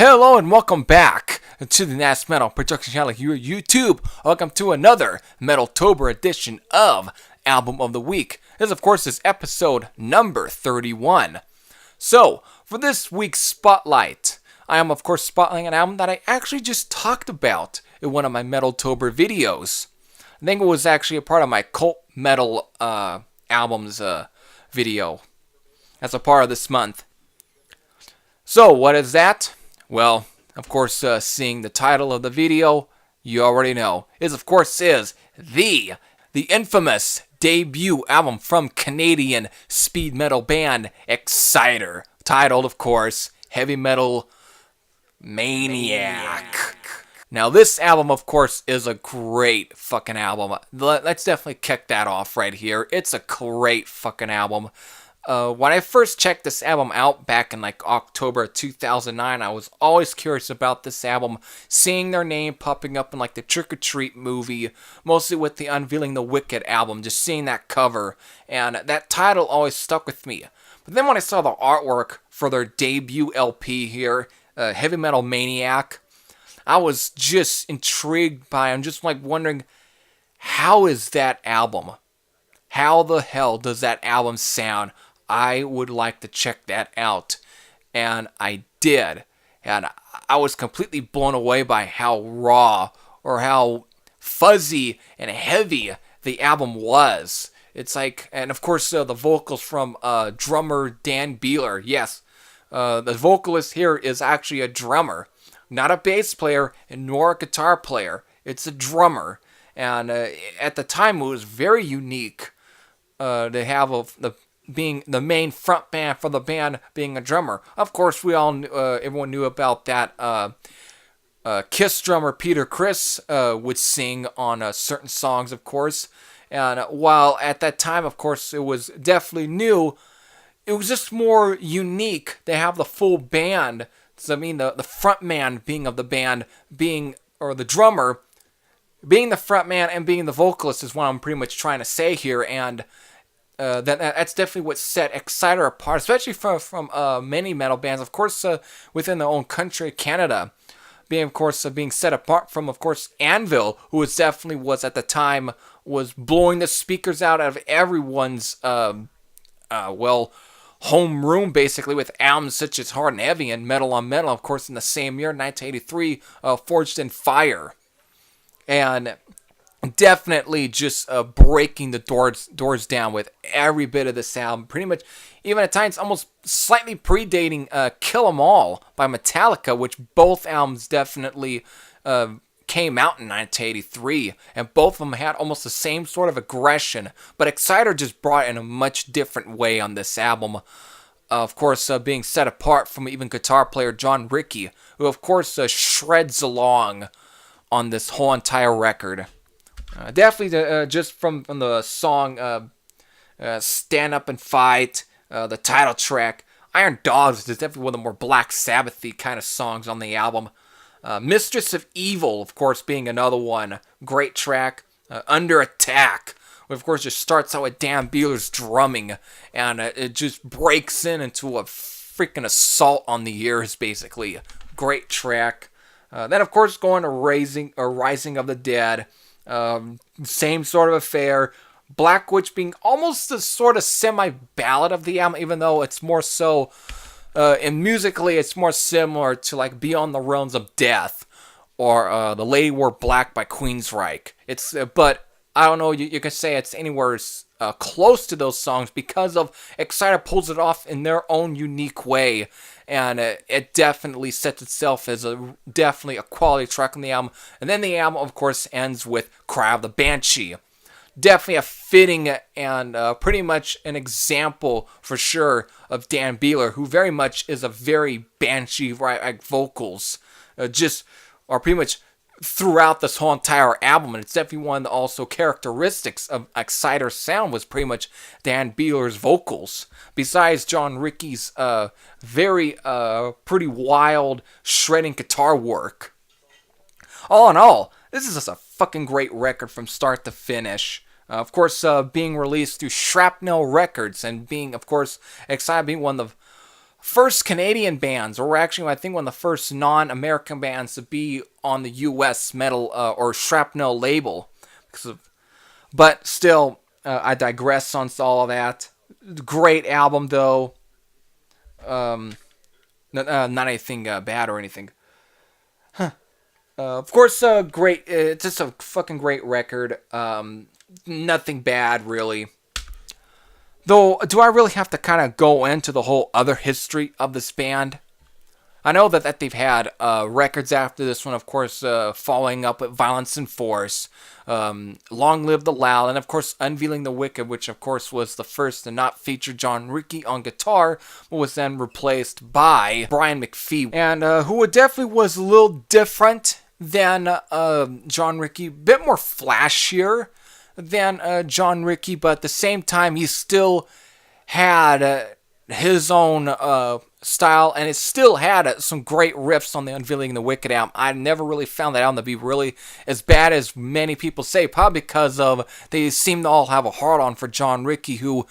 Hello and welcome back to the Nas Metal Production Channel here at YouTube. Welcome to another Metaltober edition of Album of the Week. This, of course, is episode number 31. So, for this week's Spotlight, I am, of course, spotlighting an album that I actually just talked about in one of my Metaltober videos. I think it was actually a part of my Cult Metal Albums video as a part of this month. So, what is that? Well, of course, seeing the title of the video, you already know. It, of course, is the infamous debut album from Canadian speed metal band Exciter, titled, of course, Heavy Metal Maniac. Now, this album, of course, is a great fucking album. Let's definitely kick that off right here. It's a great fucking album. When I first checked this album out back in like October 2009, I was always curious about this album, seeing their name popping up in like the Trick or Treat movie, mostly with the Unveiling the Wicked album, just seeing that cover, and that title always stuck with me. But then when I saw the artwork for their debut LP here, Heavy Metal Maniac, I was just intrigued by it. I'm just like wondering, how is that album? How the hell does that album sound? I would like to check that out. And I did. And I was completely blown away by how raw or how fuzzy and heavy the album was. It's like, and of course, the vocals from drummer Dan Beeler. Yes, the vocalist here is actually a drummer, not a bass player nor a guitar player. It's a drummer. And at the time, it was very unique to have being the main front band for the band being a drummer. Of course, everyone knew about that. Kiss drummer Peter Criss would sing on certain songs, of course. And while at that time, of course, it was definitely new, it was just more unique to have the full band. So, I mean, the front man being of the band, or the drummer, being the front man and being the vocalist is what I'm pretty much trying to say here. And that's definitely what set Exciter apart, especially from many metal bands, of course, within their own country, Canada, being, of course, being set apart from, of course, Anvil, who was at the time, was blowing the speakers out of everyone's, home room, basically, with albums such as Hard and Heavy and Metal on Metal, of course, in the same year, 1983, Forged in Fire. And definitely just breaking the doors down with every bit of this album. Pretty much, even at times, almost slightly predating Kill 'Em All by Metallica, which both albums definitely came out in 1983. And both of them had almost the same sort of aggression. But Exciter just brought it in a much different way on this album. Of course, being set apart from even guitar player John Rickey, who, of course, shreds along on this whole entire record. Definitely just from the song Stand Up and Fight, the title track, Iron Dogs is definitely one of the more Black Sabbath-y kind of songs on the album. Mistress of Evil, of course, being another one. Great track. Under Attack, which of course just starts out with Dan Beeler's drumming, and it just breaks into a freaking assault on the ears, basically. Great track. Then, of course, going to Rising of the Dead. Same sort of affair. Black Witch being almost the sort of semi-ballad of the album, even though it's more so, and musically it's more similar to like Beyond the Realms of Death or The Lady Wore Black by Queensryche. It's but I don't know, you can say it's anywhere close to those songs because of Exciter pulls it off in their own unique way. And it definitely sets itself as definitely a quality track on the album. And then the album, of course, ends with Cry of the Banshee. Definitely a fitting and pretty much an example for sure of Dan Beeler, who very much is a very Banshee vocals. Are pretty much throughout this whole entire album, and it's definitely one of the also characteristics of Exciter's sound was pretty much Dan Beeler's vocals. Besides John Rickey's very pretty wild shredding guitar work. All in all, this is just a fucking great record from start to finish. Of course, being released through Shrapnel Records and being, of course, Exciter being one of first Canadian bands, or actually, I think one of the first non-American bands to be on the U.S. metal or shrapnel label. But still, I digress on all of that. Great album, though. Not anything bad or anything. Of course, great. It's just a fucking great record. Nothing bad, really. Though, do I really have to kind of go into the whole other history of this band? I know that they've had records after this one, of course, following up with Violence and Force, Long Live the Loud, and of course, Unveiling the Wicked, which of course was the first to not feature John Ricky on guitar, but was then replaced by Brian McPhee, and who definitely was a little different than John Ricky, a bit more flashier than John Ricky, but at the same time, he still had his own style, and it still had some great riffs on the Unveiling the Wicked album. I never really found that album to be really as bad as many people say, probably because of they seem to all have a hard-on for John Ricky, who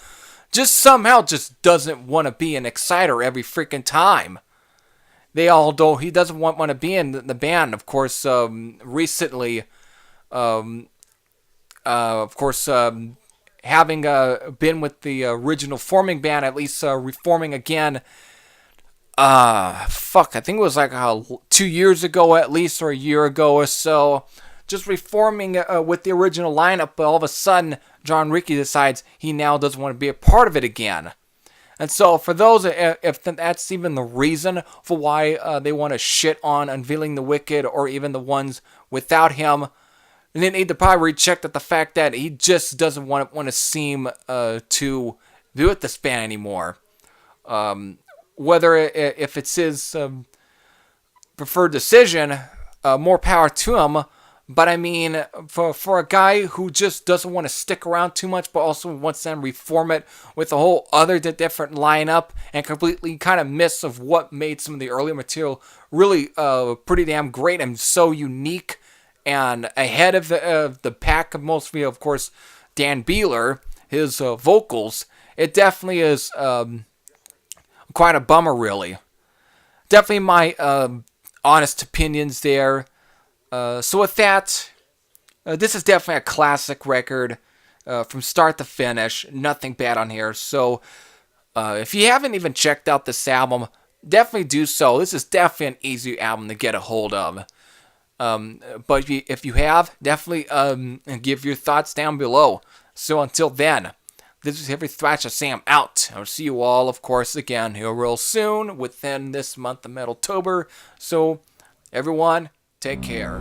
just somehow just doesn't want to be an Exciter every freaking time. They all, though he doesn't want to be in the band, of course, recently, of course, having been with the original forming band, at least reforming again, I think it was like 2 years ago at least, or a year ago or so, just reforming with the original lineup, but all of a sudden, John Ricky decides he now doesn't want to be a part of it again. And so for those, if that's even the reason for why they want to shit on Unveiling the Wicked, or even the ones without him, and they need to probably recheck that the fact that he just doesn't want to seem to be with this band anymore. Whether if it's his preferred decision, more power to him. But I mean, for a guy who just doesn't want to stick around too much, but also wants to reform it with a whole other different lineup, and completely kind of miss of what made some of the earlier material really pretty damn great and so unique, and ahead of the pack of mostly, of course, Dan Beehler, his vocals, it definitely is quite a bummer, really. Definitely my honest opinions there. So with that, this is definitely a classic record from start to finish. Nothing bad on here. So if you haven't even checked out this album, definitely do so. This is definitely an easy album to get a hold of. But if you have, definitely give your thoughts down below. So until then, this is Heavy Thrasher Sam out. I'll see you all, of course, again here real soon within this month of Metaltober. So everyone, take care.